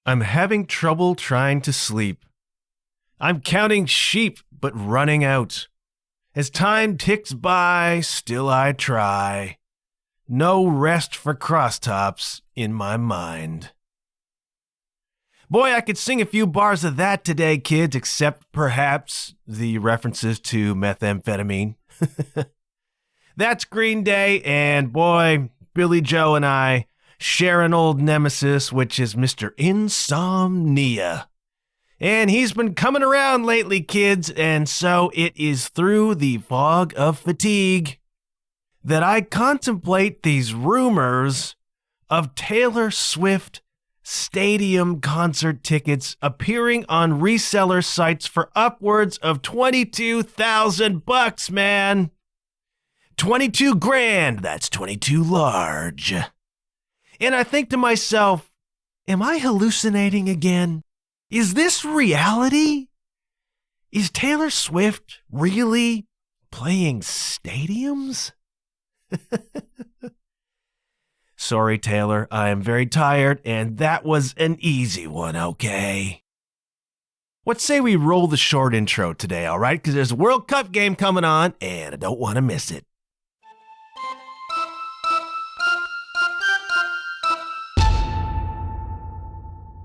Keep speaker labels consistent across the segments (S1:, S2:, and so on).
S1: I'm having trouble trying to sleep. I'm counting sheep, but running out. As time ticks by, still I try. No rest for crosstops in my mind. Boy, I could sing a few bars of that today, kids, except perhaps the references to methamphetamine. That's Green Day, and boy, Billy Joe and I share an old nemesis, which is Mr. Insomnia. And he's been coming around lately, kids, and so it is through the fog of fatigue that I contemplate these rumors of Taylor Swift stadium concert tickets appearing on reseller sites for upwards of $22,000, man. 22 grand, that's 22 large. And I think to myself, am I hallucinating again? Is this reality? Is Taylor Swift really playing stadiums? Sorry, Taylor, I am very tired, and that was an easy one, okay? Let's say we roll the short intro today, all right? Because there's a World Cup game coming on, and I don't want to miss it.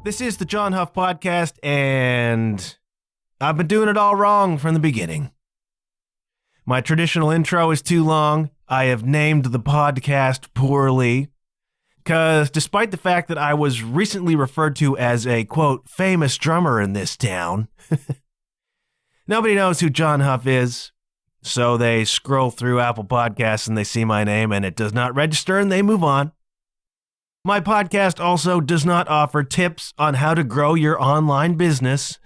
S1: This is the John Huff Podcast, and I've been doing it all wrong from the beginning. My traditional intro is too long. I have named the podcast poorly, because despite the fact that I was recently referred to as a, quote, famous drummer in this town, nobody knows who John Huff is, so they scroll through Apple Podcasts and they see my name and it does not register and they move on. My podcast also does not offer tips on how to grow your online business.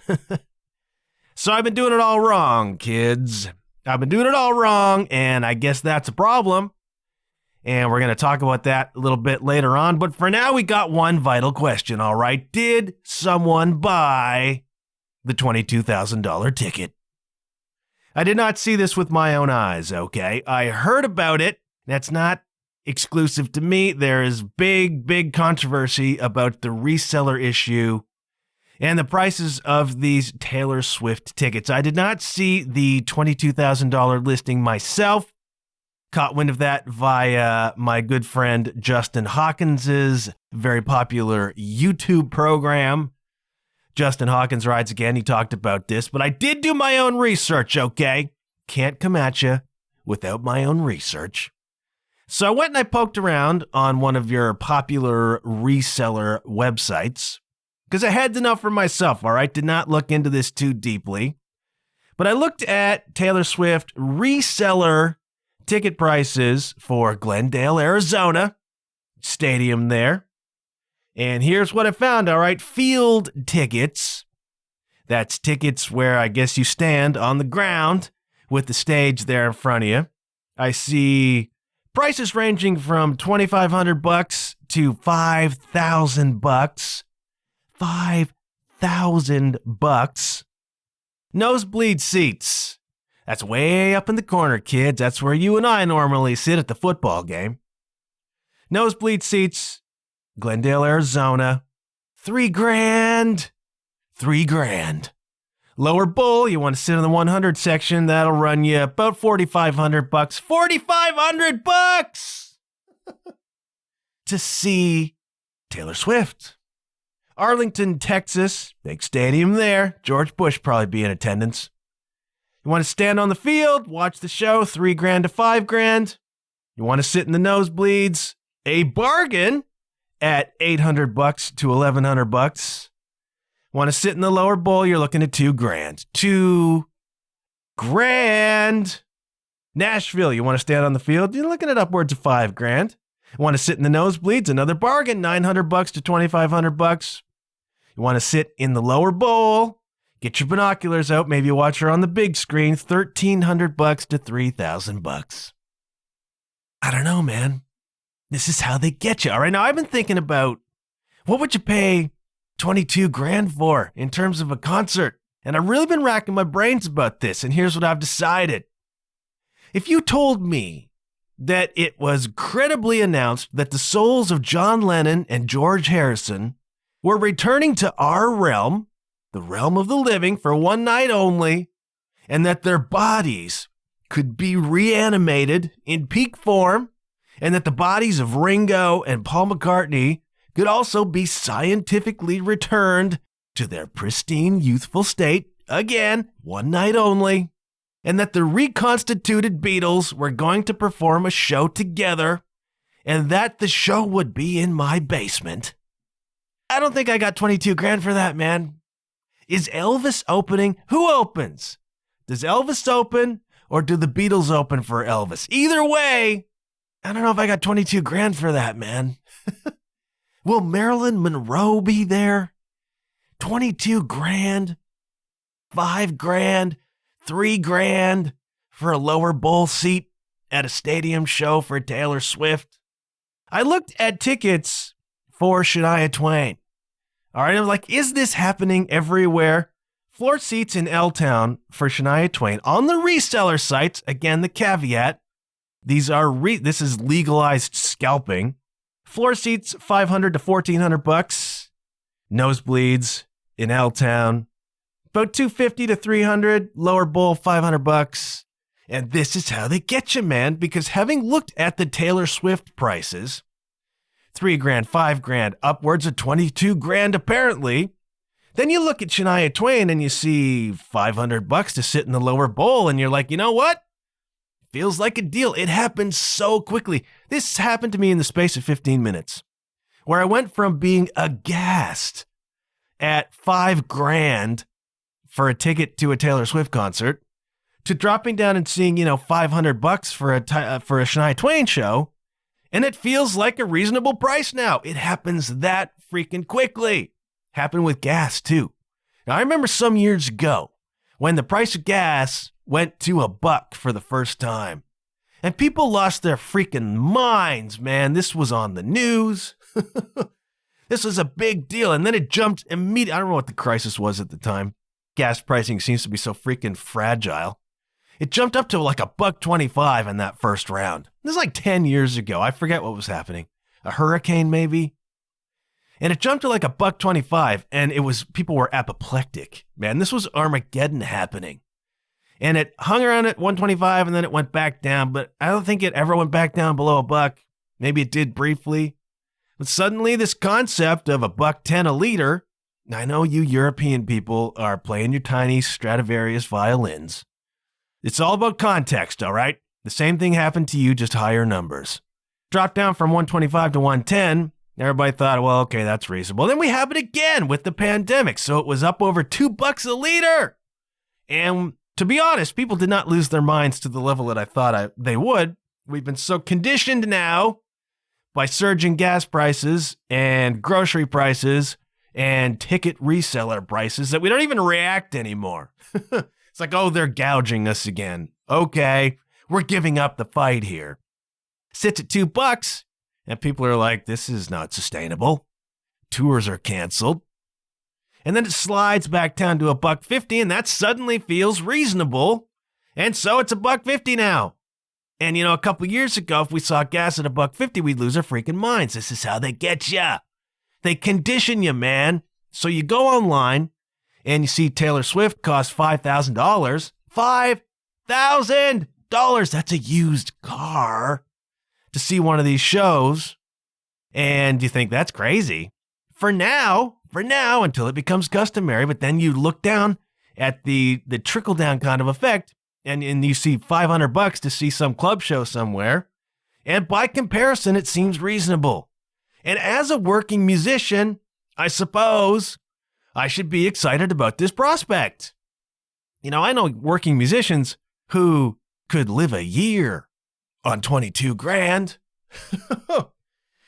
S1: So I've been doing it all wrong, kids. I've been doing it all wrong, and I guess that's a problem. And we're going to talk about that a little bit later on. But for now, we got one vital question, all right? Did someone buy the $22,000 ticket? I did not see this with my own eyes, okay? I heard about it. That's not exclusive to me. There is big controversy about the reseller issue and the prices of these Taylor Swift tickets. I did not see the $22,000 listing myself. Caught wind of that via my good friend Justin Hawkins's very popular YouTube program. Justin Hawkins Rides Again. He talked about this, but I did do my own research, okay? Can't come at you without my own research. So I went and I poked around on one of your popular reseller websites because I had to know for myself, all right? Did not look into this too deeply. But I looked at Taylor Swift reseller ticket prices for Glendale, Arizona, stadium there. And here's what I found, all right? Field tickets. That's tickets where I guess you stand on the ground with the stage there in front of you. I see prices ranging from $2,500 to $5,000. $5,000. Nosebleed seats. That's way up in the corner, kids. That's where you and I normally sit at the football game. Nosebleed seats, Glendale, Arizona. $3,000. $3,000. Lower bowl, you want to sit in the 100 section, that'll run you about $4,500. $4,500 to see Taylor Swift. Arlington, Texas, big stadium there. George Bush probably be in attendance. You want to stand on the field, watch the show, $3,000 to $5,000. You want to sit in the nosebleeds, a bargain at $800 to $1,100. Want to sit in the lower bowl, you're looking at $2,000. $2,000. Nashville, you want to stand on the field, you're looking at upwards of $5,000. You want to sit in the nosebleeds, another bargain, $900 to $2,500. You want to sit in the lower bowl, get your binoculars out, maybe watch her on the big screen, $1,300 to $3,000. I don't know, man. This is how they get you. All right, now I've been thinking about what would you pay $22,000 for in terms of a concert? And I've really been racking my brains about this, and here's what I've decided. If you told me that it was credibly announced that the souls of John Lennon and George Harrison were returning to our realm, the realm of the living, for one night only, and that their bodies could be reanimated in peak form, and that the bodies of Ringo and Paul McCartney could also be scientifically returned to their pristine youthful state, again, one night only, and that the reconstituted Beatles were going to perform a show together, and that the show would be in my basement. I don't think I got 22 grand for that, man. Is Elvis opening? Who opens? Does Elvis open or do the Beatles open for Elvis? Either way, I don't know if I got 22 grand for that, man. Will Marilyn Monroe be there? 22 grand, 5 grand, 3 grand for a lower bowl seat at a stadium show for Taylor Swift. I looked at tickets for Shania Twain. All right, I'm like, is this happening everywhere? Floor seats in L-Town for Shania Twain on the reseller sites. Again, the caveat, this is legalized scalping. Floor seats, $500 to $1,400. Nosebleeds in L-Town, about $250 to $300. Lower bowl, $500. And this is how they get you, man, because having looked at the Taylor Swift prices, 3 grand, 5 grand, upwards of 22 grand apparently. Then you look at Shania Twain and you see $500 to sit in the lower bowl, and you're like, you know what? Feels like a deal. It happened so quickly. This happened to me in the space of 15 minutes, where I went from being aghast at 5 grand for a ticket to a Taylor Swift concert to dropping down and seeing, $500 for a Shania Twain show. And it feels like a reasonable price now. It happens that freaking quickly. Happened with gas, too. Now, I remember some years ago when the price of gas went to $1 for the first time. And people lost their freaking minds, man. This was on the news. This was a big deal. And then it jumped immediately. I don't know what the crisis was at the time. Gas pricing seems to be so freaking fragile. It jumped up to like $1.25 in that first round. This is like 10 years ago. I forget what was happening. A hurricane, maybe? And it jumped to like $1.25, and people were apoplectic. Man, this was Armageddon happening. And it hung around at $1.25, and then it went back down, but I don't think it ever went back down below $1. Maybe it did briefly. But suddenly this concept of $1.10 a liter, I know you European people are playing your tiny Stradivarius violins. It's all about context, all right? The same thing happened to you, just higher numbers. Dropped down from $1.25 to $1.10. Everybody thought, well, okay, that's reasonable. Then we have it again with the pandemic. So it was up over $2 a liter. And to be honest, people did not lose their minds to the level that I thought they would. We've been so conditioned now by surging gas prices and grocery prices and ticket reseller prices that we don't even react anymore. It's like, oh, they're gouging us again. Okay, we're giving up the fight here. Sits at $2, and people are like, this is not sustainable. Tours are canceled. And then it slides back down to $1.50, and that suddenly feels reasonable. And so it's $1.50 now. And, a couple years ago, if we saw gas at $1.50, we'd lose our freaking minds. This is how they get you. They condition you, man. So you go online, and you see Taylor Swift cost $5,000. $5,000! That's a used car to see one of these shows. And you think that's crazy. For now, until it becomes customary. But then you look down at the trickle-down kind of effect, and you see $500 to see some club show somewhere. And by comparison, it seems reasonable. And as a working musician, I suppose I should be excited about this prospect. I know working musicians who could live a year on 22 grand.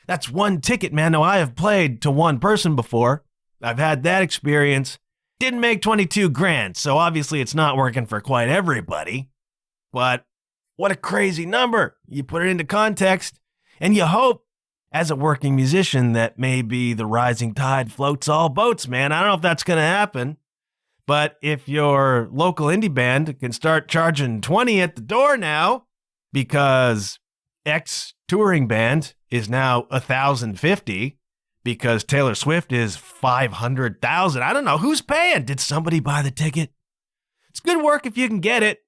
S1: That's one ticket, man. Now, I have played to one person before. I've had that experience. Didn't make 22 grand, so obviously it's not working for quite everybody. But what a crazy number. You put it into context, and you hope, as a working musician, that maybe the rising tide floats all boats, man. I don't know if that's going to happen. But if your local indie band can start charging $20 at the door now, because X touring band is now $1,050, because Taylor Swift is 500,000. I don't know. Who's paying? Did somebody buy the ticket? It's good work if you can get it.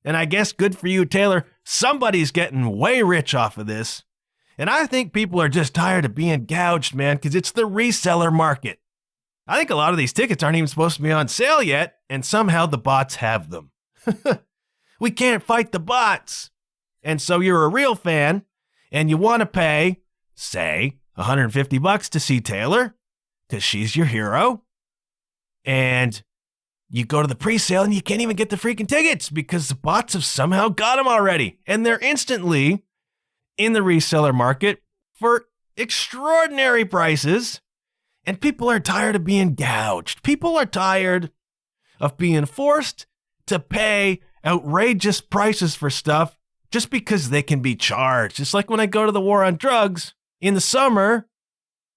S1: And I guess good for you, Taylor. Somebody's getting way rich off of this. And I think people are just tired of being gouged, man, because it's the reseller market. I think a lot of these tickets aren't even supposed to be on sale yet, and somehow the bots have them. We can't fight the bots. And so you're a real fan, and you want to pay, say, $150 to see Taylor, because she's your hero. And you go to the pre-sale, and you can't even get the freaking tickets, because the bots have somehow got them already. And they're instantly in the reseller market for extraordinary prices. And people are tired of being gouged. People are tired of being forced to pay outrageous prices for stuff just because they can be charged. It's like when I go to the war on drugs in the summer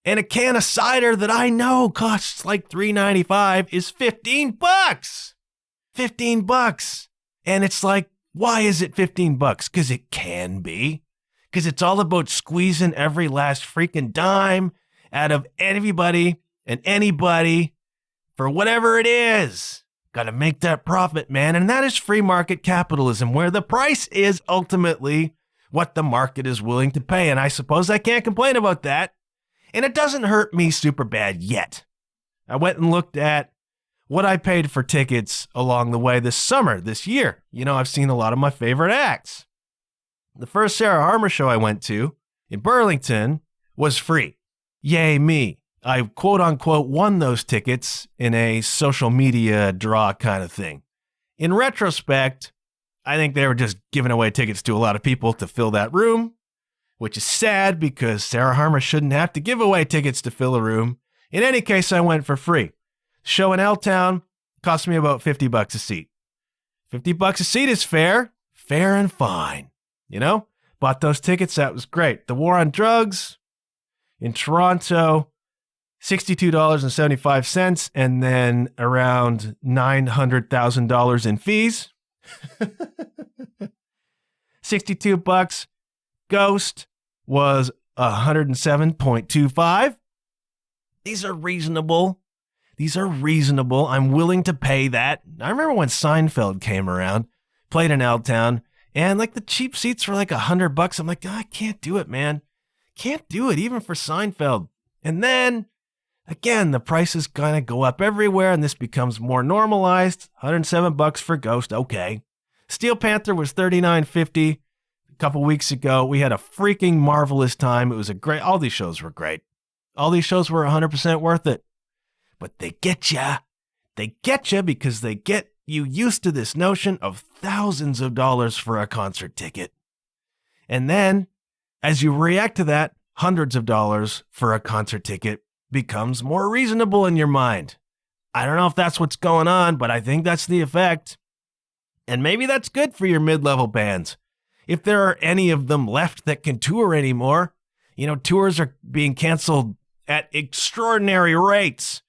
S1: and a can of cider that I know costs like $3.95 is $15. $15. And it's like, why is it $15? Because it can be. Because it's all about squeezing every last freaking dime out of everybody and anybody for whatever it is. Got to make that profit, man. And that is free market capitalism, where the price is ultimately what the market is willing to pay. And I suppose I can't complain about that. And it doesn't hurt me super bad yet. I went and looked at what I paid for tickets along the way this summer, this year. You know, I've seen a lot of my favorite acts. The first Sarah Harmer show I went to in Burlington was free. Yay me. I quote unquote won those tickets in a social media draw kind of thing. In retrospect, I think they were just giving away tickets to a lot of people to fill that room, which is sad because Sarah Harmer shouldn't have to give away tickets to fill a room. In any case, I went for free. Show in L-Town cost me about $50 a seat. $50 a seat is fair and fine. You know, bought those tickets. That was great. The war on drugs in Toronto, $62.75, and then around $900,000 in fees. $62. Ghost was $107.25. These are reasonable. I'm willing to pay that. I remember when Seinfeld came around, played in L-Town, and like the cheap seats were like $100. I'm like, I can't do it, man. Can't do it, even for Seinfeld. And then, again, the prices kind of go up everywhere, and this becomes more normalized. $107 for Ghost, okay. Steel Panther was $39.50 a couple weeks ago. We had a freaking marvelous time. It was all these shows were great. All these shows were 100% worth it. But they get ya. They get ya because they get you used to this notion of thousands of dollars for a concert ticket. And then, as you react to that, hundreds of dollars for a concert ticket becomes more reasonable in your mind. I don't know if that's what's going on, but I think that's the effect. And maybe that's good for your mid-level bands. If there are any of them left that can tour anymore, you know, tours are being canceled at extraordinary rates.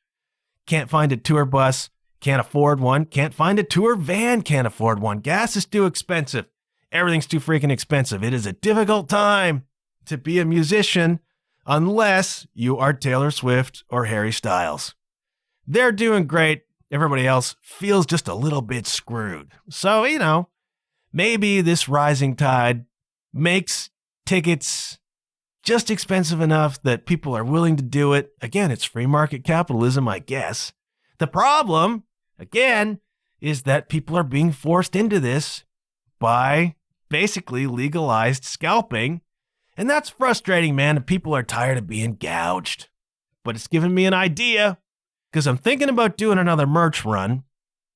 S1: Can't find a tour bus. Can't afford one. Can't find a tour van. Can't afford one. Gas is too expensive. Everything's too freaking expensive. It is a difficult time to be a musician unless you are Taylor Swift or Harry Styles. They're doing great. Everybody else feels just a little bit screwed. So, you know, maybe this rising tide makes tickets just expensive enough that people are willing to do it. Again, it's free market capitalism, I guess. The problem, again, is that people are being forced into this by basically legalized scalping. And that's frustrating, man. And people are tired of being gouged. But it's given me an idea because I'm thinking about doing another merch run,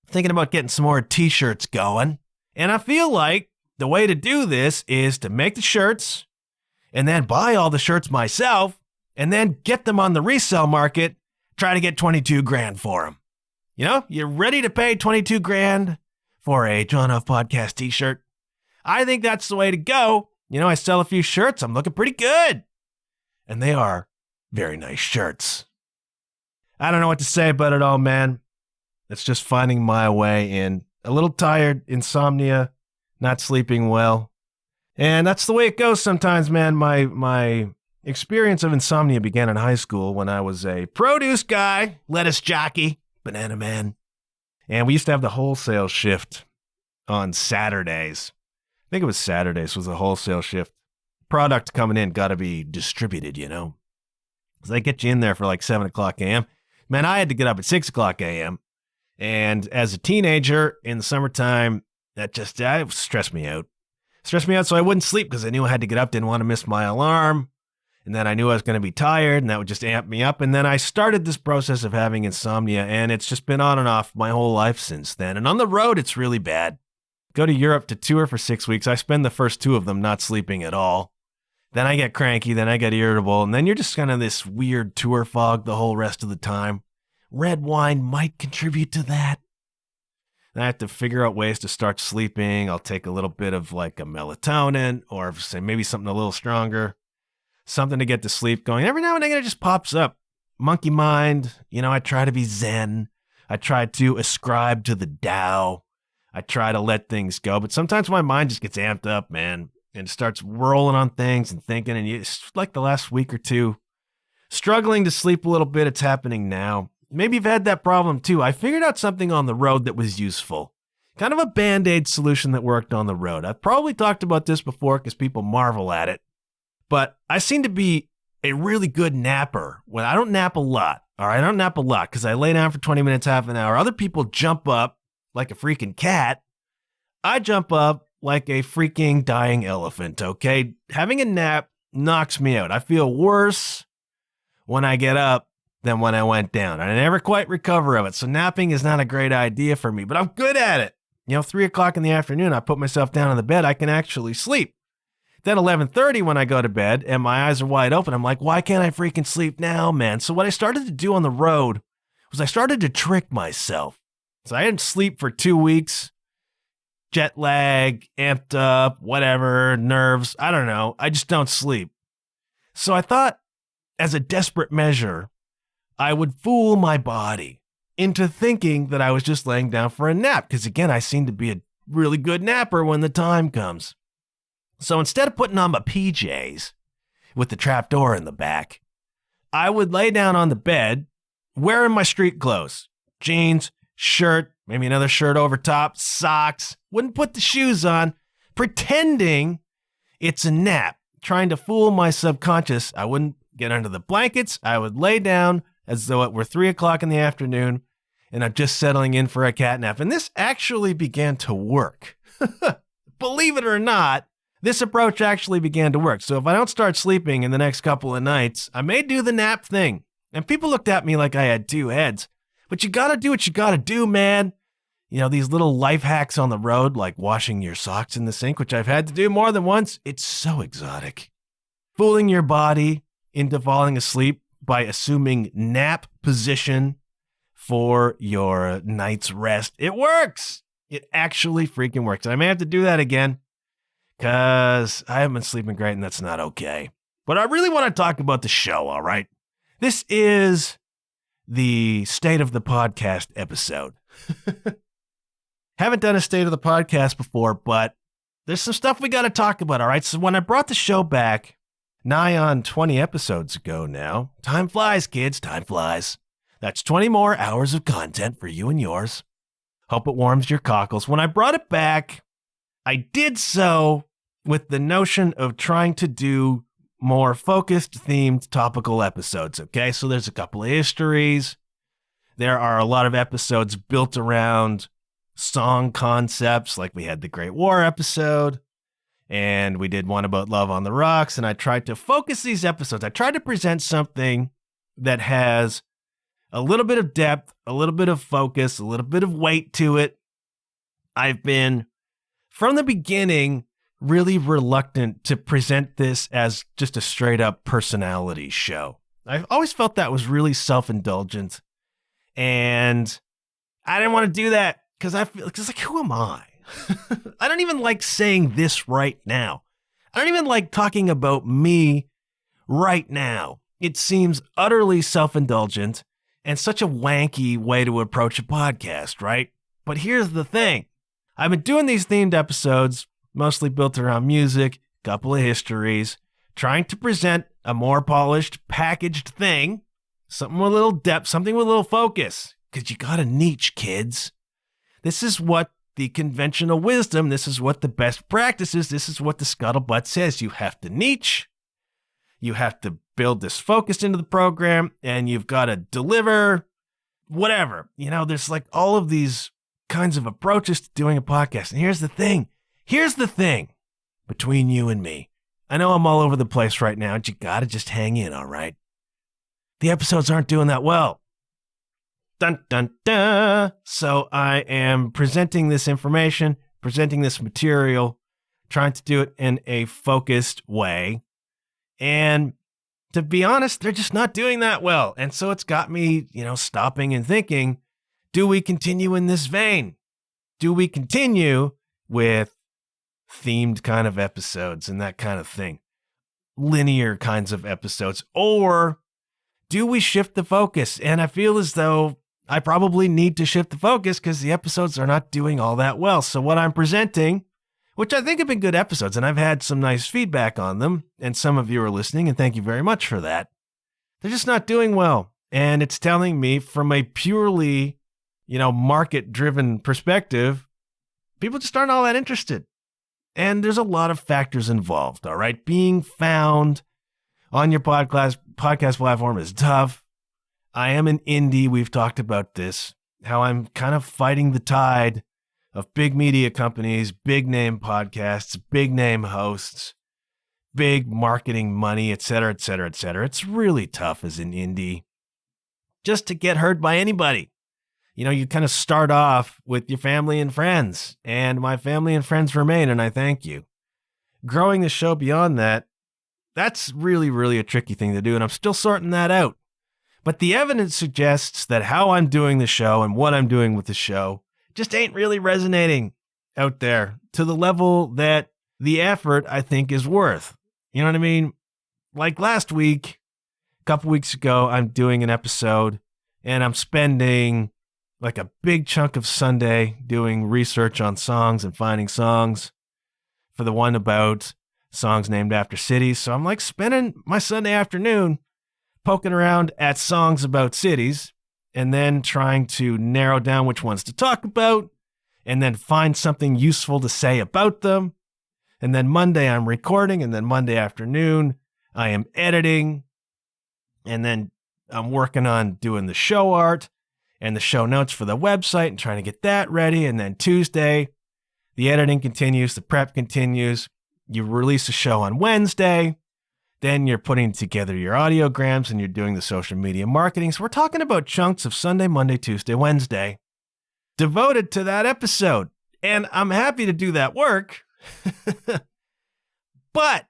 S1: thinking about getting some more t-shirts going. And I feel like the way to do this is to make the shirts and then buy all the shirts myself and then get them on the resale market, try to get 22 grand for them. You know, you're ready to pay 22 grand for a John Huff Podcast t-shirt. I think that's the way to go. You know, I sell a few shirts. I'm looking pretty good. And they are very nice shirts. I don't know what to say about it all, man. It's just finding my way in. A little tired, insomnia, not sleeping well. And that's the way it goes sometimes, man. My experience of insomnia began in high school when I was a produce guy, lettuce jockey, banana man. And we used to have the wholesale shift on Saturdays. I think it was Saturdays was the wholesale shift. Product coming in got to be distributed, you know. So they get you in there for like 7 o'clock a.m. Man, I had to get up at 6 o'clock a.m. And as a teenager in the summertime, that stressed me out. Stressed me out so I wouldn't sleep because I knew I had to get up, didn't want to miss my alarm. And then I knew I was going to be tired, and that would just amp me up. And then I started this process of having insomnia, and it's just been on and off my whole life since then. And on the road, it's really bad. Go to Europe to tour for 6 weeks. I spend the first 2 of them not sleeping at all. Then I get cranky, then I get irritable, and then you're just kind of this weird tour fog the whole rest of the time. Red wine might contribute to that. And I have to figure out ways to start sleeping. I'll take a little bit of like a melatonin or say maybe something a little stronger. Something to get to sleep going. Every now and then it just pops up. Monkey mind. You know, I try to be zen. I try to ascribe to the Tao. I try to let things go. But sometimes my mind just gets amped up, man. And starts rolling on things and thinking. And it's like the last week or two. Struggling to sleep a little bit. It's happening now. Maybe you've had that problem too. I figured out something on the road that was useful. Kind of a Band-Aid solution that worked on the road. I've probably talked about this before because people marvel at it. But I seem to be a really good napper. When I don't nap a lot, all right? I don't nap a lot because I lay down for 20 minutes, half an hour. Other people jump up like a freaking cat. I jump up like a freaking dying elephant, okay? Having a nap knocks me out. I feel worse when I get up than when I went down. I never quite recover of it. So napping is not a great idea for me, but I'm good at it. 3 o'clock in the afternoon, I put myself down on the bed. I can actually sleep. Then 11:30 when I go to bed and my eyes are wide open, I'm like, why can't I freaking sleep now, man? So what I started to do on the road was I started to trick myself. So I didn't sleep for 2 weeks. Jet lag, amped up, whatever, nerves, I don't know. I just don't sleep. So I thought, as a desperate measure, I would fool my body into thinking that I was just laying down for a nap. Because again, I seem to be a really good napper when the time comes. So instead of putting on my PJs with the trapdoor in the back, I would lay down on the bed wearing my street clothes, jeans, shirt, maybe another shirt over top, socks, wouldn't put the shoes on, pretending it's a nap, trying to fool my subconscious. I wouldn't get under the blankets. I would lay down as though it were 3 o'clock in the afternoon and I'm just settling in for a cat nap. And this actually began to work. Believe it or not, this approach actually began to work. So if I don't start sleeping in the next couple of nights, I may do the nap thing. And people looked at me like I had 2 heads. But you gotta do what you gotta do, man. These little life hacks on the road, like washing your socks in the sink, which I've had to do more than once. It's so exotic. Fooling your body into falling asleep by assuming nap position for your night's rest. It works. It actually freaking works. And I may have to do that again because I haven't been sleeping great and that's not okay. But I really want to talk about the show, all right? This is the State of the Podcast episode. Haven't done a State of the Podcast before, but there's some stuff we got to talk about, all right? So when I brought the show back, nigh on 20 episodes ago now, time flies, kids, time flies. That's 20 more hours of content for you and yours. Hope it warms your cockles. When I brought it back, I did so with the notion of trying to do more focused, themed, topical episodes, okay? So there's a couple of histories. There are a lot of episodes built around song concepts, like we had the Great War episode, and we did one about Love on the Rocks, and I tried to focus these episodes. I tried to present something that has a little bit of depth, a little bit of focus, a little bit of weight to it. I've been, from the beginning, really reluctant to present this as just a straight up personality show. I've always felt that was really self-indulgent, and I didn't want to do that because like, who am I? I don't even like saying this right now. I don't even like talking about me right now. It seems utterly self-indulgent and such a wanky way to approach a podcast, right? But here's the thing. I've been doing these themed episodes, mostly built around music, a couple of histories, trying to present a more polished, packaged thing, something with a little depth, something with a little focus, because you got a niche, kids. This is what the conventional wisdom, this is what the best practices, this is what the scuttlebutt says. You have to niche, you have to build this focus into the program, and you've got to deliver whatever. There's like all of these kinds of approaches to doing a podcast. And here's the thing between you and me. I know I'm all over the place right now, and you got to just hang in, all right? The episodes aren't doing that well. Dun, dun, dun. So I am presenting this information, presenting this material, trying to do it in a focused way. And to be honest, they're just not doing that well. And so it's got me, stopping and thinking, do we continue in this vein? Do we continue with themed kind of episodes and that kind of thing? Linear kinds of episodes? Or do we shift the focus? And I feel as though I probably need to shift the focus because the episodes are not doing all that well. So what I'm presenting, which I think have been good episodes, and I've had some nice feedback on them, and some of you are listening, and thank you very much for that. They're just not doing well. And it's telling me from a purely, market-driven perspective, people just aren't all that interested. And there's a lot of factors involved, all right? Being found on your podcast platform is tough. I am an indie. We've talked about this, how I'm kind of fighting the tide of big media companies, big name podcasts, big name hosts, big marketing money, et cetera, et cetera, et cetera. It's really tough as an indie just to get heard by anybody. You kind of start off with your family and friends, and my family and friends remain, and I thank you. Growing the show beyond that, that's really, really a tricky thing to do, and I'm still sorting that out. But the evidence suggests that how I'm doing the show and what I'm doing with the show just ain't really resonating out there to the level that the effort, I think, is worth. You know what I mean? Like last week, a couple weeks ago, I'm doing an episode, and I'm spending like a big chunk of Sunday doing research on songs and finding songs for the one about songs named after cities. So I'm like spending my Sunday afternoon poking around at songs about cities and then trying to narrow down which ones to talk about and then find something useful to say about them. And then Monday I'm recording, and then Monday afternoon I am editing, and then I'm working on doing the show art and the show notes for the website and trying to get that ready. And then Tuesday, the editing continues, the prep continues. You release a show on Wednesday. Then you're putting together your audiograms and you're doing the social media marketing. So we're talking about chunks of Sunday, Monday, Tuesday, Wednesday devoted to that episode. And I'm happy to do that work. But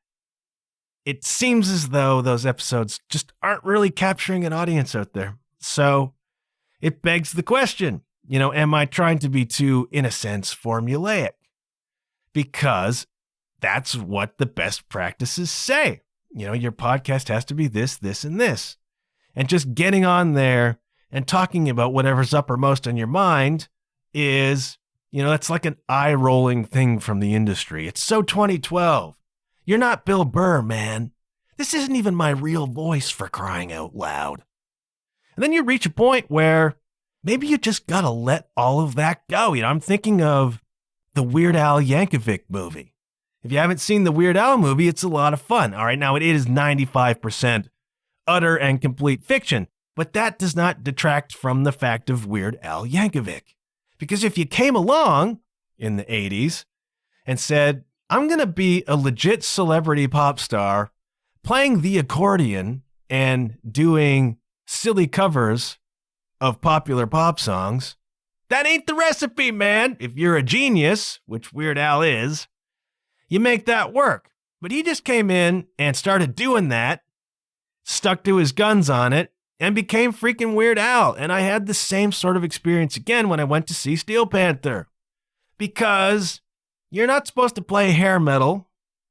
S1: it seems as though those episodes just aren't really capturing an audience out there. So it begs the question, am I trying to be too, in a sense, formulaic? Because that's what the best practices say. Your podcast has to be this, this, and this. And just getting on there and talking about whatever's uppermost on your mind is, that's like an eye-rolling thing from the industry. It's so 2012. You're not Bill Burr, man. This isn't even my real voice, for crying out loud. And then you reach a point where maybe you just gotta let all of that go. I'm thinking of the Weird Al Yankovic movie. If you haven't seen the Weird Al movie, it's a lot of fun. All right, now it is 95% utter and complete fiction, but that does not detract from the fact of Weird Al Yankovic. Because if you came along in the 80s and said, I'm going to be a legit celebrity pop star playing the accordion and doing silly covers of popular pop songs, that ain't the recipe, man. If you're a genius, which Weird Al is, you make that work. But he just came in and started doing that, stuck to his guns on it, and became freaking Weird Al. And I had the same sort of experience again when I went to see Steel Panther. Because you're not supposed to play hair metal,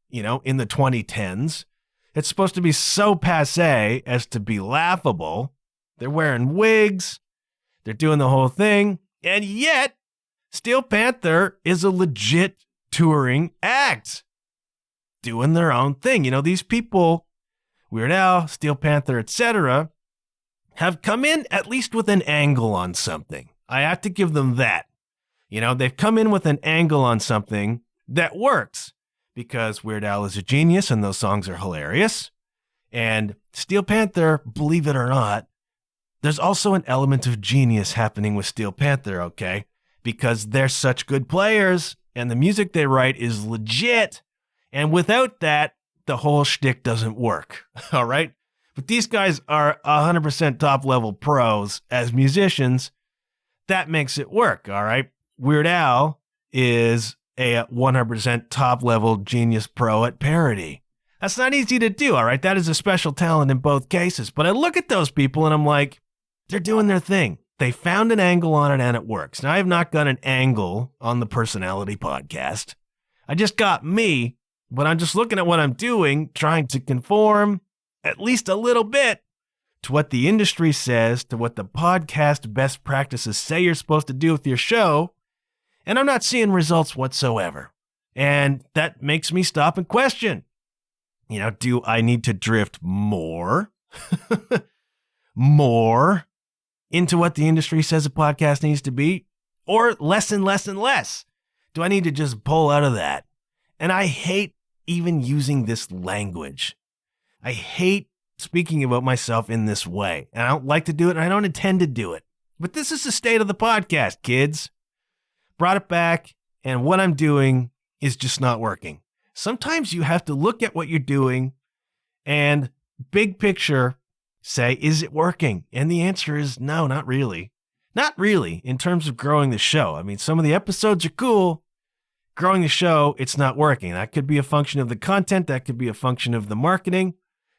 S1: in the 2010s. It's supposed to be so passé as to be laughable. They're wearing wigs. They're doing the whole thing. And yet, Steel Panther is a legit touring act doing their own thing. These people Weird Al, Steel Panther, etc., have come in at least with an angle on something. I have to give them that. They've come in with an angle on something that works because Weird Al is a genius and those songs are hilarious. And Steel Panther, believe it or not, there's also an element of genius happening with Steel Panther, okay? Because they're such good players and the music they write is legit. And without that, the whole shtick doesn't work, all right? But these guys are 100% top-level pros as musicians. That makes it work, all right? Weird Al is a 100% top-level genius pro at parody. That's not easy to do, all right? That is a special talent in both cases. But I look at those people and I'm like, they're doing their thing. They found an angle on it and it works. Now, I have not got an angle on the Personality Podcast. I just got me, but I'm just looking at what I'm doing, trying to conform at least a little bit to what the industry says, to what the podcast best practices say you're supposed to do with your show, and I'm not seeing results whatsoever. And that makes me stop and question, do I need to drift more, more into what the industry says a podcast needs to be, or less and less and less? Do I need to just pull out of that? And I hate even using this language. I hate speaking about myself in this way. And I don't like to do it, and I don't intend to do it. But this is the state of the podcast, kids. Brought it back, and what I'm doing is just not working. Sometimes you have to look at what you're doing and big picture say, is it working? And the answer is no, not really. Not really in terms of growing the show. I mean, some of the episodes are cool. Growing the show, it's not working. That could be a function of the content. That could be a function of the marketing.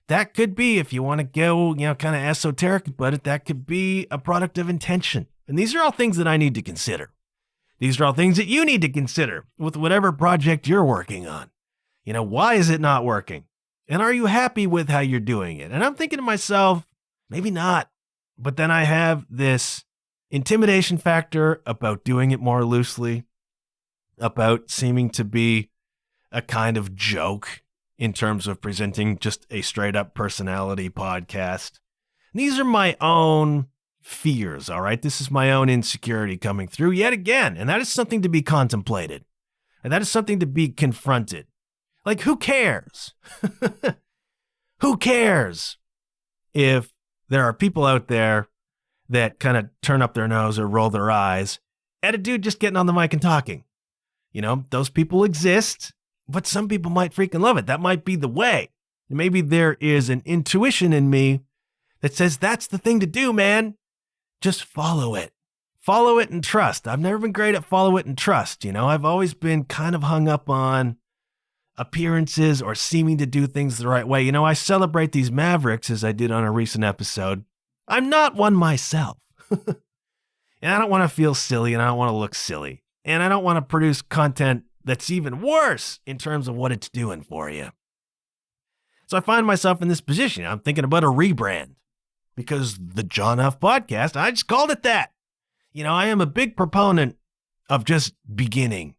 S1: That could be, if you want to go, kind of esoteric about it, that could be a product of intention. And these are all things that I need to consider. These are all things that you need to consider with whatever project you're working on. Why is it not working? And are you happy with how you're doing it? And I'm thinking to myself, maybe not. But then I have this intimidation factor about doing it more loosely, about seeming to be a kind of joke in terms of presenting just a straight up personality podcast. These are my own fears, all right? This is my own insecurity coming through yet again, and that is something to be contemplated. And that is something to be confronted. Like, who cares? Who cares if there are people out there that kind of turn up their nose or roll their eyes at a dude just getting on the mic and talking? Those people exist, but some people might freaking love it. That might be the way. Maybe there is an intuition in me that says that's the thing to do, man. Just follow it. Follow it and trust. I've never been great at follow it and trust. I've always been kind of hung up on appearances or seeming to do things the right way. I celebrate these mavericks as I did on a recent episode. I'm not one myself. And I don't want to feel silly and I don't want to look silly. And I don't want to produce content that's even worse in terms of what it's doing for you. So I find myself in this position. I'm thinking about a rebrand because the John Huff Podcast, I just called it that. I am a big proponent of just beginning.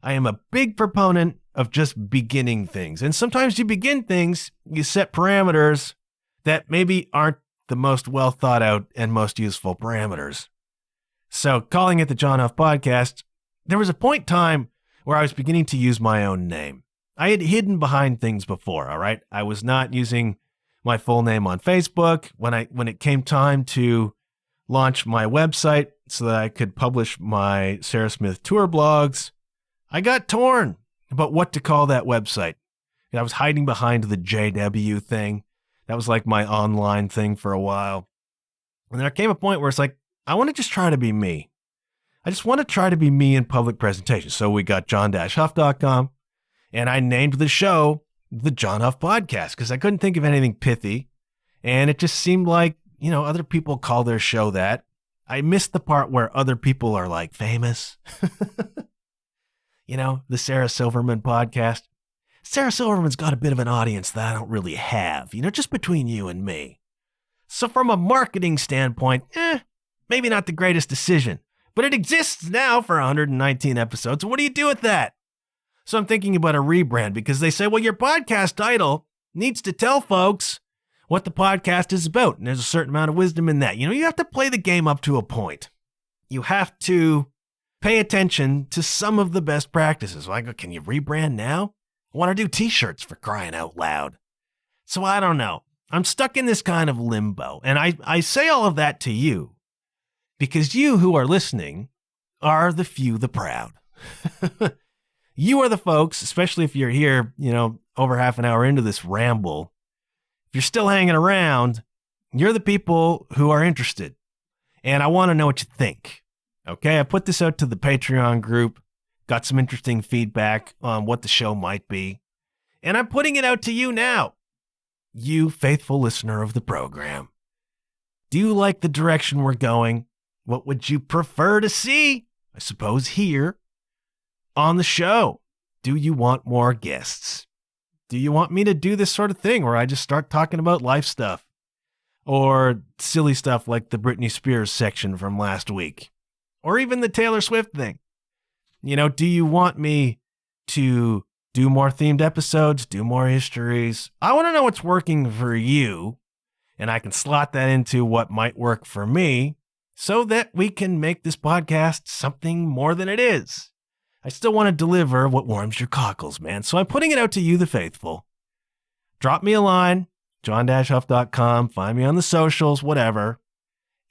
S1: I am a big proponent of just beginning things. And sometimes you begin things, you set parameters that maybe aren't the most well thought out and most useful parameters. So calling it the John Huff Podcast, there was a point in time where I was beginning to use my own name. I had hidden behind things before, all right? I was not using my full name on Facebook. When it came time to launch my website so that I could publish my Sarah Smith tour blogs, I got torn about what to call that website. And I was hiding behind the JW thing. That was like my online thing for a while. And there came a point where it's like, I want to just try to be me. I just want to try to be me in public presentation. So we got john-huff.com, and I named the show the John Huff Podcast because I couldn't think of anything pithy. And it just seemed like, other people call their show that. I missed the part where other people are like famous. The Sarah Silverman podcast. Sarah Silverman's got a bit of an audience that I don't really have, just between you and me. So from a marketing standpoint, maybe not the greatest decision, but it exists now for 119 episodes. And what do you do with that? So I'm thinking about a rebrand because they say, well, your podcast title needs to tell folks what the podcast is about. And there's a certain amount of wisdom in that. You have to play the game up to a point. You have to pay attention to some of the best practices. Like, can you rebrand now? I want to do t-shirts, for crying out loud. So I don't know. I'm stuck in this kind of limbo. And I say all of that to you because you who are listening are the few, the proud. You are the folks, especially if you're here, over half an hour into this ramble. If you're still hanging around, you're the people who are interested. And I want to know what you think. Okay, I put this out to the Patreon group, got some interesting feedback on what the show might be. And I'm putting it out to you now, you faithful listener of the program. Do you like the direction we're going? What would you prefer to see, I suppose, here on the show? Do you want more guests? Do you want me to do this sort of thing where I just start talking about life stuff? Or silly stuff like the Britney Spears section from last week? Or even the Taylor Swift thing? Do you want me to do more themed episodes, do more histories? I want to know what's working for you, and I can slot that into what might work for me so that we can make this podcast something more than it is. I still want to deliver what warms your cockles, man. So I'm putting it out to you, the faithful. Drop me a line, john-huff.com, find me on the socials, whatever,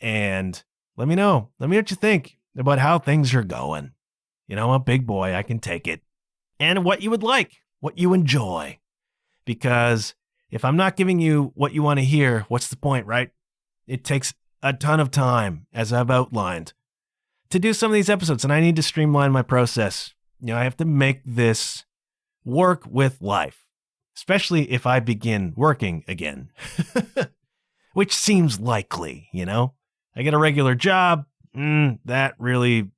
S1: and let me know. Let me know what you think about how things are going. I'm a big boy. I can take it. And what you would like, what you enjoy. Because if I'm not giving you what you want to hear, what's the point, right? It takes a ton of time, as I've outlined, to do some of these episodes, and I need to streamline my process. I have to make this work with life, especially if I begin working again, which seems likely, I get a regular job. That really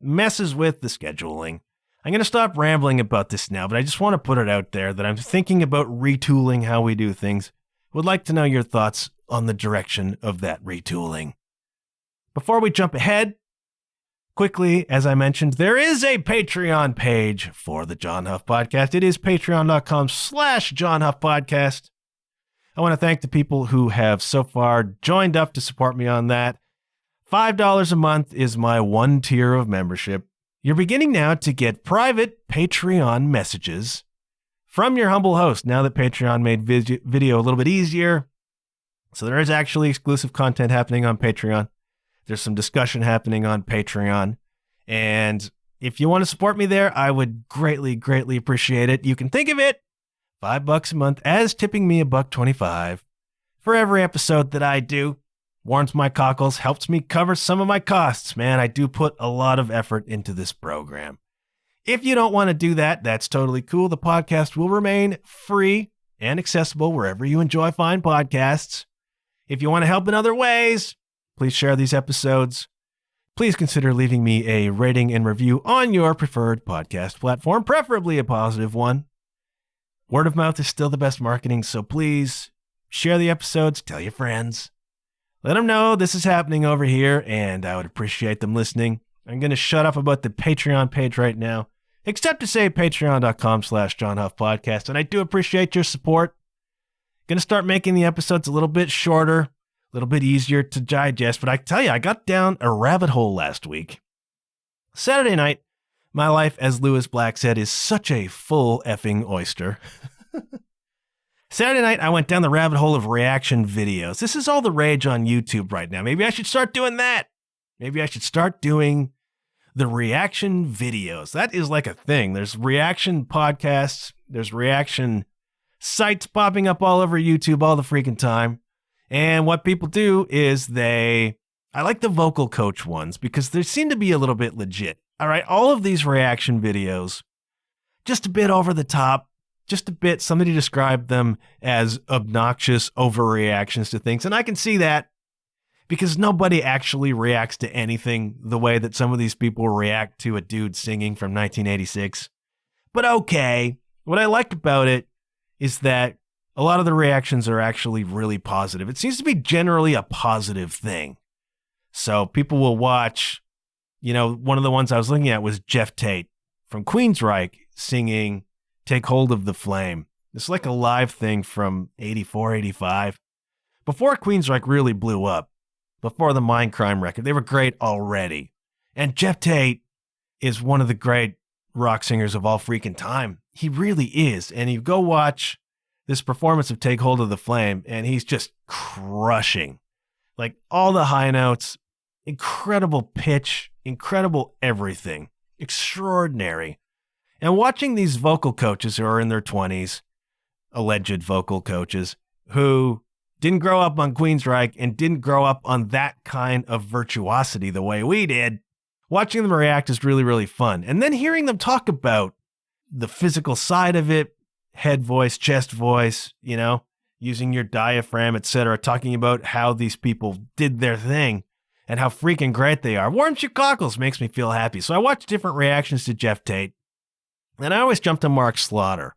S1: messes with the scheduling. I'm going to stop rambling about this now, but I just want to put it out there that I'm thinking about retooling how we do things. Would like to know your thoughts on the direction of that retooling. Before we jump ahead, quickly, as I mentioned, there is a Patreon page for the John Huff Podcast. It is patreon.com/John Huff Podcast. I want to thank the people who have so far joined up to support me on that. $5 a month is my one tier of membership. You're beginning now to get private Patreon messages from your humble host now that Patreon made video a little bit easier. So there is actually exclusive content happening on Patreon. There's some discussion happening on Patreon. And if you want to support me there, I would greatly, greatly appreciate it. You can think of it, $5 a month, as tipping me $1.25 for every episode that I do. Warms my cockles, helps me cover some of my costs. Man, I do put a lot of effort into this program. If you don't want to do that, that's totally cool. The podcast will remain free and accessible wherever you enjoy fine podcasts. If you want to help in other ways, please share these episodes. Please consider leaving me a rating and review on your preferred podcast platform, preferably a positive one. Word of mouth is still the best marketing, so please share the episodes, tell your friends. Let them know this is happening over here, and I would appreciate them listening. I'm going to shut up about the Patreon page right now, except to say patreon.com/John Huff Podcast, and I do appreciate your support. Going to start making the episodes a little bit shorter, a little bit easier to digest, but I tell you, I got down a rabbit hole last week. Saturday night, my life, as Lewis Black said, is such a full effing oyster. Saturday night, I went down the rabbit hole of reaction videos. This is all the rage on YouTube right now. Maybe I should start doing that. Maybe I should start doing the reaction videos. That is like a thing. There's reaction podcasts. There's reaction sites popping up all over YouTube all the freaking time. And what people do is I like the vocal coach ones because they seem to be a little bit legit. All right, all of these reaction videos, just a bit over the top. Just a bit, somebody described them as obnoxious overreactions to things. And I can see that because nobody actually reacts to anything the way that some of these people react to a dude singing from 1986. But okay, what I like about it is that a lot of the reactions are actually really positive. It seems to be generally a positive thing. So people will watch, one of the ones I was looking at was Jeff Tate from Queensryche singing Take Hold of the Flame. It's like a live thing from 84, 85. before Queensryche really blew up, before the Mindcrime record, they were great already. And Jeff Tate is one of the great rock singers of all freaking time. He really is. And you go watch this performance of Take Hold of the Flame, and he's just crushing. Like all the high notes, incredible pitch, incredible everything, extraordinary. And watching these vocal coaches who are in their 20s, alleged vocal coaches, who didn't grow up on Queensryche and didn't grow up on that kind of virtuosity the way we did, watching them react is really, really fun. And then hearing them talk about the physical side of it, head voice, chest voice, you know, using your diaphragm, etc., talking about how these people did their thing and how freaking great they are. Warms your cockles, makes me feel happy. So I watch different reactions to Jeff Tate, and I always jump to Mark Slaughter.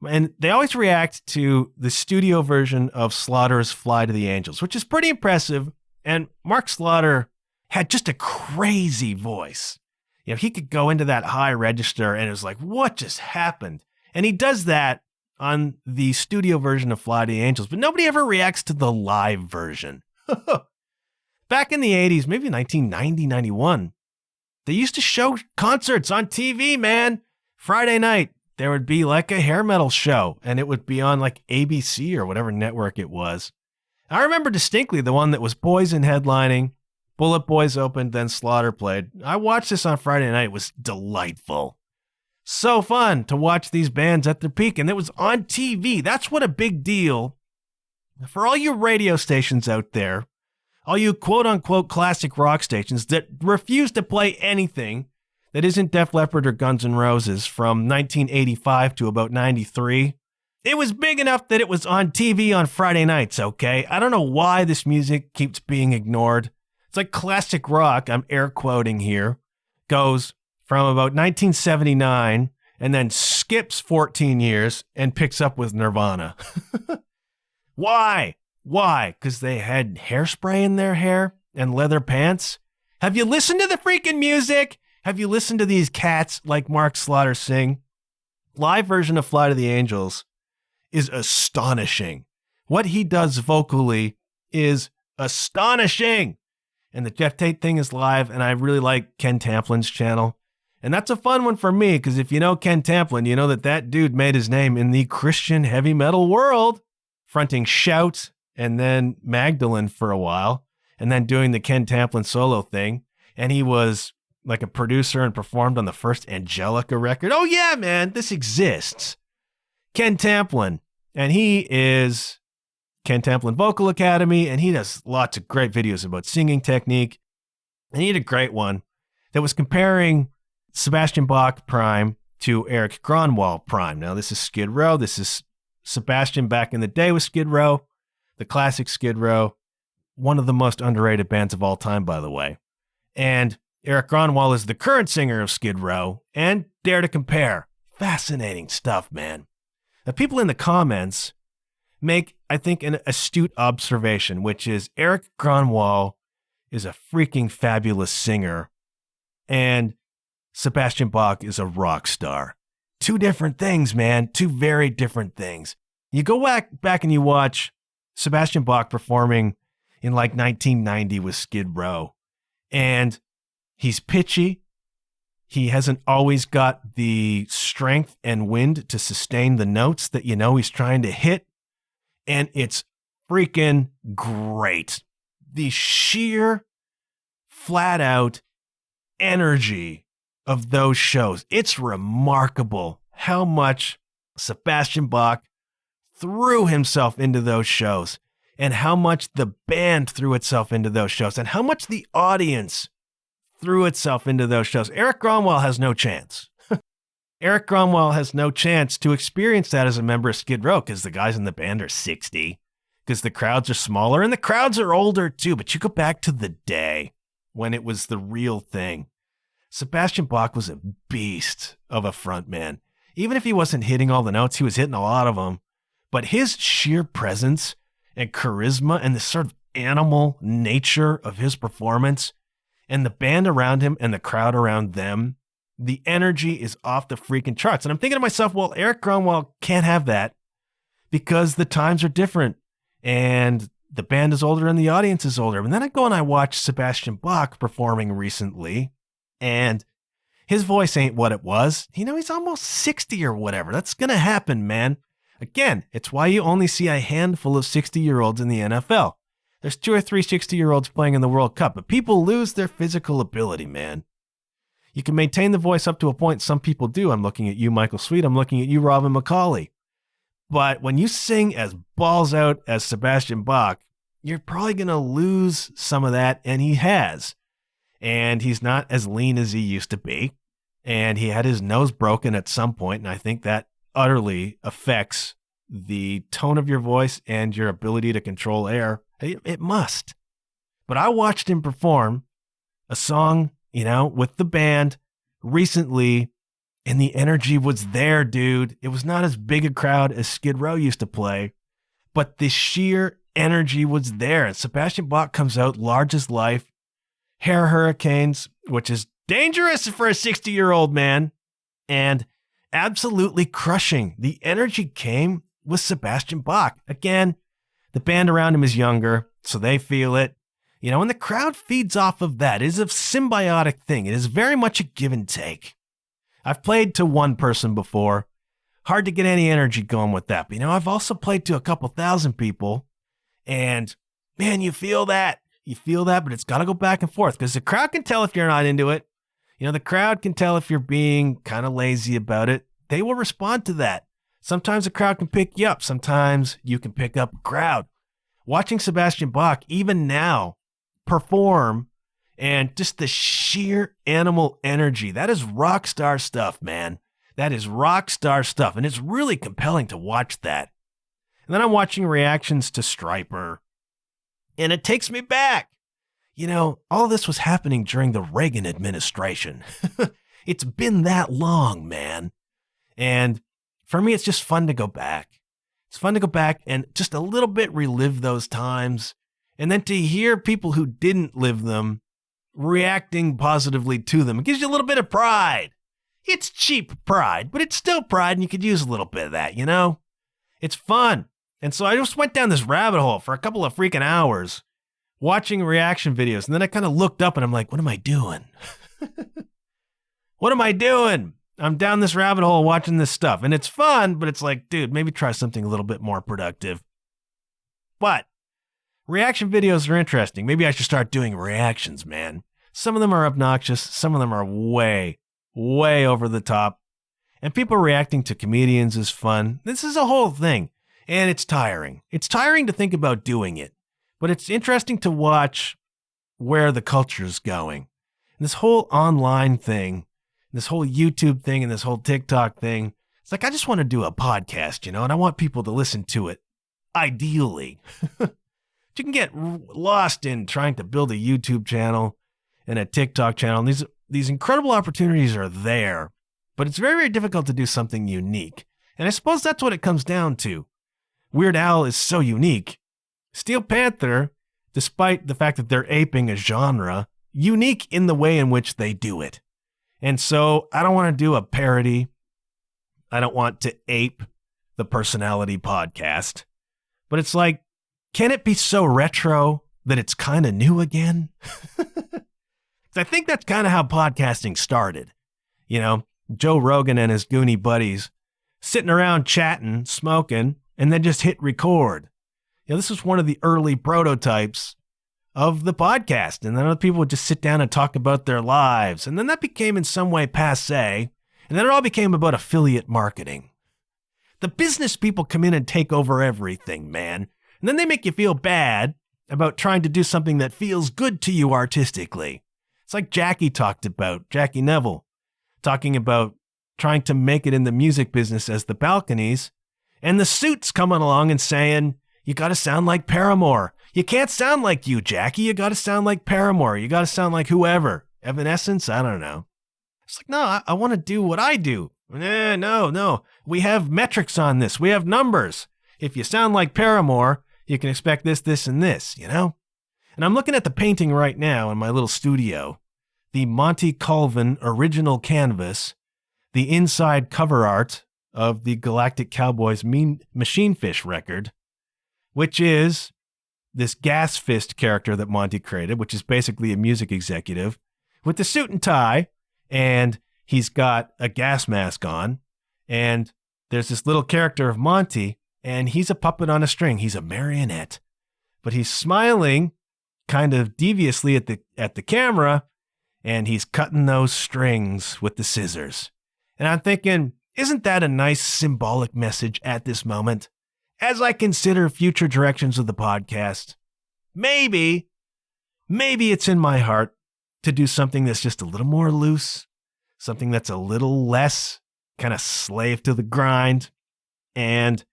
S1: And they always react to the studio version of Slaughter's Fly to the Angels, which is pretty impressive. And Mark Slaughter had just a crazy voice. You know, he could go into that high register and it was like, what just happened? And he does that on the studio version of Fly to the Angels, but nobody ever reacts to the live version. Back in the 80s, maybe 1990, 91, they used to show concerts on TV, man. Friday night, there would be like a hair metal show, and it would be on like ABC or whatever network it was. I remember distinctly the one that was Poison headlining, Bullet Boys opened, then Slaughter played. I watched this on Friday night. It was delightful. So fun to watch these bands at their peak, and it was on TV. That's what a big deal. For all you radio stations out there, all you quote-unquote classic rock stations that refuse to play anything that isn't Def Leppard or Guns N' Roses from 1985 to about 93, it was big enough that it was on TV on Friday nights, okay? I don't know why this music keeps being ignored. It's like classic rock, I'm air quoting here, goes from about 1979 and then skips 14 years and picks up with Nirvana. Why? Why? Because they had hairspray in their hair and leather pants? Have you listened to the freaking music? Have you listened to these cats like Mark Slaughter sing? Live version of Fly to the Angels is astonishing. What he does vocally is astonishing. And the Jeff Tate thing is live, and I really like Ken Tamplin's channel. And that's a fun one for me, because if you know Ken Tamplin, you know that dude made his name in the Christian heavy metal world, fronting Shout and then Magdalene for a while, and then doing the Ken Tamplin solo thing. And he was like a producer and performed on the first Angelica record. Oh yeah, man, this exists. Ken Tamplin, and he is Ken Tamplin Vocal Academy, and he does lots of great videos about singing technique. And he had a great one that was comparing Sebastian Bach Prime to Eric Gronwall Prime. Now, this is Skid Row. This is Sebastian back in the day with Skid Row, the classic Skid Row, one of the most underrated bands of all time, by the way. And Eric Gronwall is the current singer of Skid Row, and dare to compare. Fascinating stuff, man. Now, people in the comments make, I think, an astute observation, which is Eric Gronwall is a freaking fabulous singer, and Sebastian Bach is a rock star. Two different things, man. Two very different things. You go back and you watch Sebastian Bach performing in like 1990 with Skid Row, and he's pitchy. He hasn't always got the strength and wind to sustain the notes that you know he's trying to hit. And it's freaking great. The sheer, flat out energy of those shows. It's remarkable how much Sebastian Bach threw himself into those shows, and how much the band threw itself into those shows, and how much the audience threw itself into those shows. Eric Gronwall has no chance. Eric Gronwall has no chance to experience that as a member of Skid Row, because the guys in the band are 60, because the crowds are smaller and the crowds are older too. But you go back to the day when it was the real thing. Sebastian Bach was a beast of a frontman. Even if he wasn't hitting all the notes, he was hitting a lot of them. But his sheer presence and charisma and the sort of animal nature of his performance, and the band around him and the crowd around them, the energy is off the freaking charts. And I'm thinking to myself, well, Eric Gronwall can't have that because the times are different and the band is older and the audience is older. And then I go and I watch Sebastian Bach performing recently, and his voice ain't what it was. He's almost 60 or whatever. That's going to happen, man. Again, it's why you only see a handful of 60-year-olds in the NFL. There's 2 or 3 60-year-olds playing in the World Cup, but people lose their physical ability, man. You can maintain the voice up to a point. Some people do. I'm looking at you, Michael Sweet. I'm looking at you, Robin McCauley. But when you sing as balls out as Sebastian Bach, you're probably going to lose some of that, and he has. And he's not as lean as he used to be. And he had his nose broken at some point, and I think that utterly affects the tone of your voice and your ability to control air. It must. But I watched him perform a song, with the band recently, and the energy was there, dude. It was not as big a crowd as Skid Row used to play, but the sheer energy was there. And Sebastian Bach comes out large as life, hair hurricanes, which is dangerous for a 60-year-old man, and absolutely crushing. The energy came with Sebastian Bach. Again, the band around him is younger, so they feel it. And the crowd feeds off of that. It is a symbiotic thing. It is very much a give and take. I've played to one person before. Hard to get any energy going with that. But, I've also played to a couple thousand people. And, man, you feel that. You feel that, but it's got to go back and forth. Because the crowd can tell if you're not into it. The crowd can tell if you're being kind of lazy about it. They will respond to that. Sometimes the crowd can pick you up. Sometimes you can pick up a crowd. Watching Sebastian Bach, even now, perform, and just the sheer animal energy. That is rock star stuff, man. That is rock star stuff. And it's really compelling to watch that. And then I'm watching reactions to Stryper, and it takes me back. All this was happening during the Reagan administration. It's been that long, man. And for me, it's just fun to go back. It's fun to go back and just a little bit relive those times. And then to hear people who didn't live them reacting positively to them. It gives you a little bit of pride. It's cheap pride, but it's still pride, and you could use a little bit of that, It's fun. And so I just went down this rabbit hole for a couple of freaking hours watching reaction videos. And then I kind of looked up and I'm like, what am I doing? What am I doing? I'm down this rabbit hole watching this stuff. And it's fun, but it's like, dude, maybe try something a little bit more productive. But reaction videos are interesting. Maybe I should start doing reactions, man. Some of them are obnoxious. Some of them are way, way over the top. And people reacting to comedians is fun. This is a whole thing. And it's tiring. It's tiring to think about doing it. But it's interesting to watch where the culture is going. And this whole online thing, this whole YouTube thing, and this whole TikTok thing. It's like, I just want to do a podcast, and I want people to listen to it. Ideally. You can get lost in trying to build a YouTube channel and a TikTok channel. And these incredible opportunities are there, but it's very, very difficult to do something unique. And I suppose that's what it comes down to. Weird Al is so unique. Steel Panther, despite the fact that they're aping a genre, unique in the way in which they do it. And so I don't want to do a parody. I don't want to ape the Personality Podcast. But it's like, can it be so retro that it's kind of new again? I think that's kind of how podcasting started. Joe Rogan and his Goonie buddies sitting around chatting, smoking, and then just hit record. This was one of the early prototypes of the podcast. And then other people would just sit down and talk about their lives. And then that became in some way passé. And then it all became about affiliate marketing. The business people come in and take over everything, man. And then they make you feel bad about trying to do something that feels good to you artistically. It's like Jackie Neville, talking about trying to make it in the music business as the Balconies. And the Suits coming along and saying, you got to sound like Paramore. You can't sound like you, Jackie. You got to sound like Paramore. You got to sound like whoever. Evanescence? I don't know. It's like, no, I want to do what I do. No. We have metrics on this. We have numbers. If you sound like Paramore, you can expect this, this, and this, And I'm looking at the painting right now in my little studio. The Monty Colvin original canvas. The inside cover art of the Galactic Cowboys Machine Fish record. Which is this gas fist character that Monty created, which is basically a music executive with the suit and tie, and he's got a gas mask on, and there's this little character of Monty, and he's a puppet on a string. He's a marionette, but he's smiling kind of deviously at the camera, and he's cutting those strings with the scissors. And I'm thinking, isn't that a nice symbolic message at this moment? As I consider future directions of the podcast, maybe it's in my heart to do something that's just a little more loose, something that's a little less kind of slave to the grind, and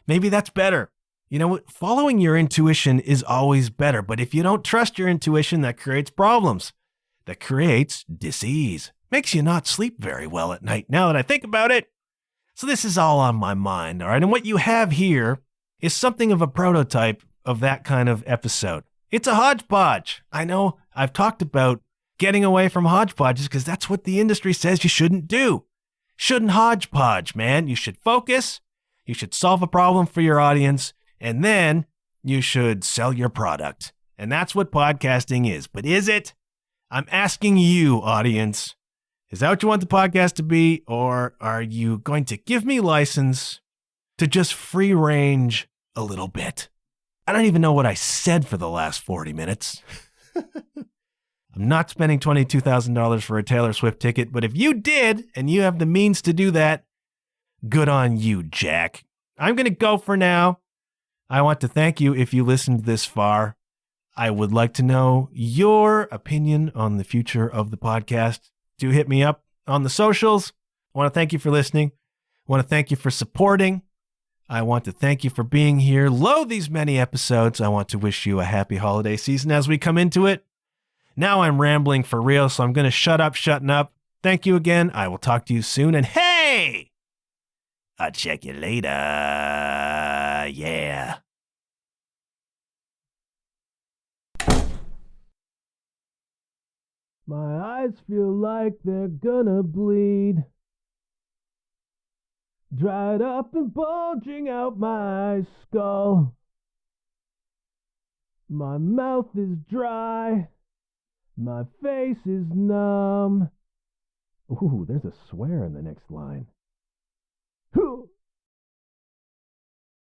S1: maybe that's better. You know what? Following your intuition is always better, but if you don't trust your intuition, that creates problems. That creates disease. Makes you not sleep very well at night, now that I think about it. So this is all on my mind, all right? And what you have here is something of a prototype of that kind of episode. It's a hodgepodge. I know I've talked about getting away from hodgepodges because that's what the industry says you shouldn't do. Shouldn't hodgepodge, man. You should focus. You should solve a problem for your audience, and then you should sell your product. And that's what podcasting is. But is it? I'm asking you, audience. Is that what you want the podcast to be, or are you going to give me license to just free range a little bit? I don't even know what I said for the last 40 minutes. I'm not spending $22,000 for a Taylor Swift ticket, but if you did, and you have the means to do that, good on you, Jack. I'm going to go for now. I want to thank you if you listened this far. I would like to know your opinion on the future of the podcast. Do hit me up on the socials. I want to thank you for listening. I want to thank you for supporting. I want to thank you for being here. These many episodes. I want to wish you a happy holiday season as we come into it. Now I'm rambling for real, so I'm going to shutting up. Thank you again. I will talk to you soon. And hey, I'll check you later. Yeah. My eyes feel like they're gonna bleed. Dried up and bulging out my skull. My mouth is dry. My face is numb. Ooh, there's a swear in the next line.